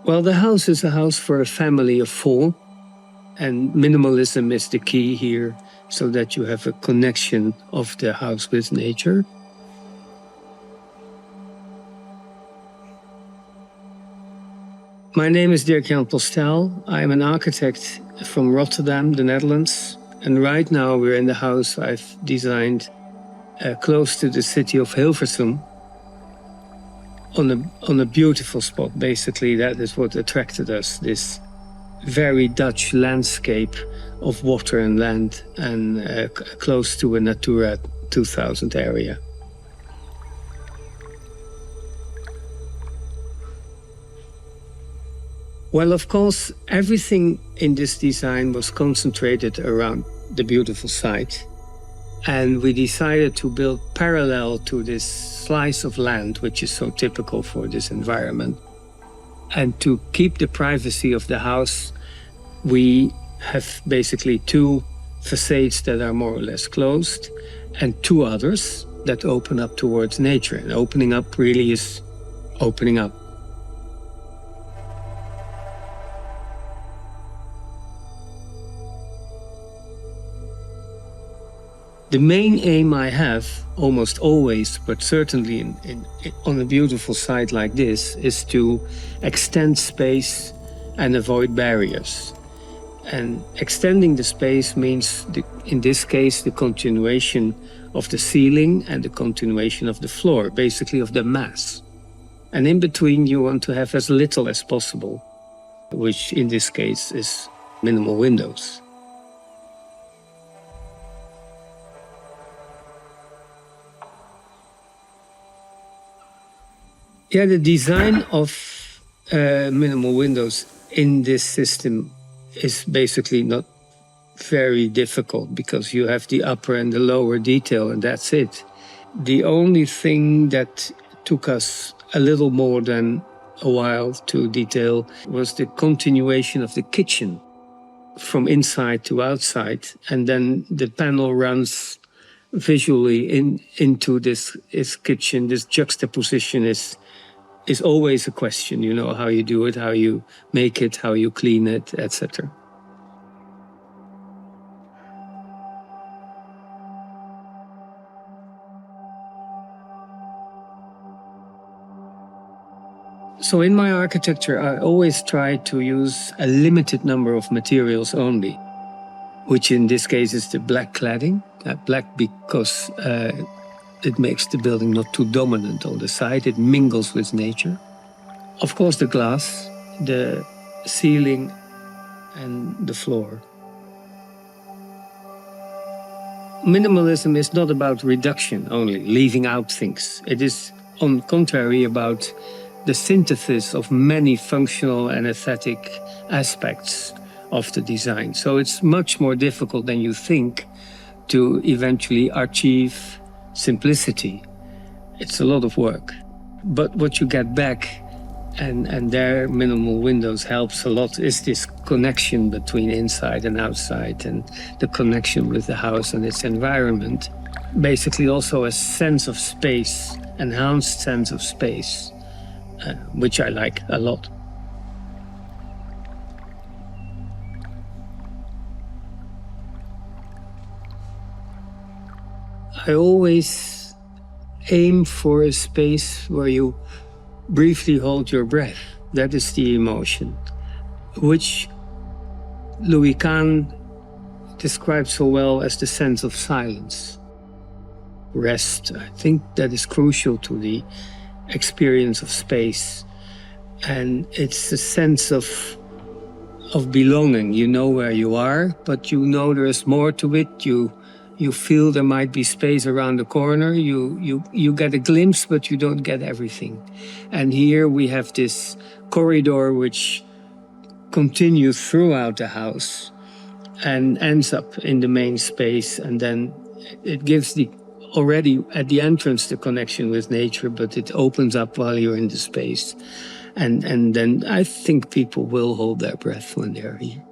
Well, the house is a house for a family of 4, and minimalism is the key here, so that you have a connection of the house with nature. My name is Dirk Jan Postel. I'm an architect from Rotterdam, the Netherlands. And right now we're in the house I've designed close to the city of Hilversum, on a beautiful spot. Basically, that is what attracted us, this very Dutch landscape of water and land, and close to a Natura 2000 area. Well, of course, everything in this design was concentrated around the beautiful site. And we decided to build parallel to this slice of land, which is so typical for this environment. And to keep the privacy of the house, we have basically 2 facades that are more or less closed, and 2 others that open up towards nature. And opening up really is opening up. The main aim I have, almost always, but certainly on a beautiful site like this, is to extend space and avoid barriers. And extending the space means, in this case, the continuation of the ceiling and the continuation of the floor, basically of the mass. And in between, you want to have as little as possible, which in this case is minimal windows. Yeah, the design of minimal windows in this system is basically not very difficult, because you have the upper and the lower detail, and that's it. The only thing that took us a little more than a while to detail was the continuation of the kitchen from inside to outside, and then the panel runs visually into this kitchen. This juxtaposition is always a question, you know, how you do it, how you make it, how you clean it, etc. So in my architecture, I always try to use a limited number of materials only, which in this case is the black cladding. Black because it makes the building not too dominant on the side. It mingles with nature. Of course, the glass, the ceiling, and the floor. Minimalism is not about reduction only, leaving out things. It is, on the contrary, about the synthesis of many functional and aesthetic aspects of the design. So it's much more difficult than you think to eventually achieve simplicity. It's a lot of work. But what you get back, and there minimal windows helps a lot, is this connection between inside and outside, and the connection with the house and its environment. Basically also a sense of space, enhanced sense of space, which I like a lot. I always aim for a space where you briefly hold your breath. That is the emotion, which Louis Kahn describes so well as the sense of silence. Rest, I think that is crucial to the experience of space. And it's a sense of belonging. You know where you are, but you know there's more to it. You feel there might be space around the corner. You get a glimpse, but you don't get everything. And here we have this corridor which continues throughout the house and ends up in the main space. And then it gives already at the entrance the connection with nature, but it opens up while you're in the space. And then I think people will hold their breath when they're here.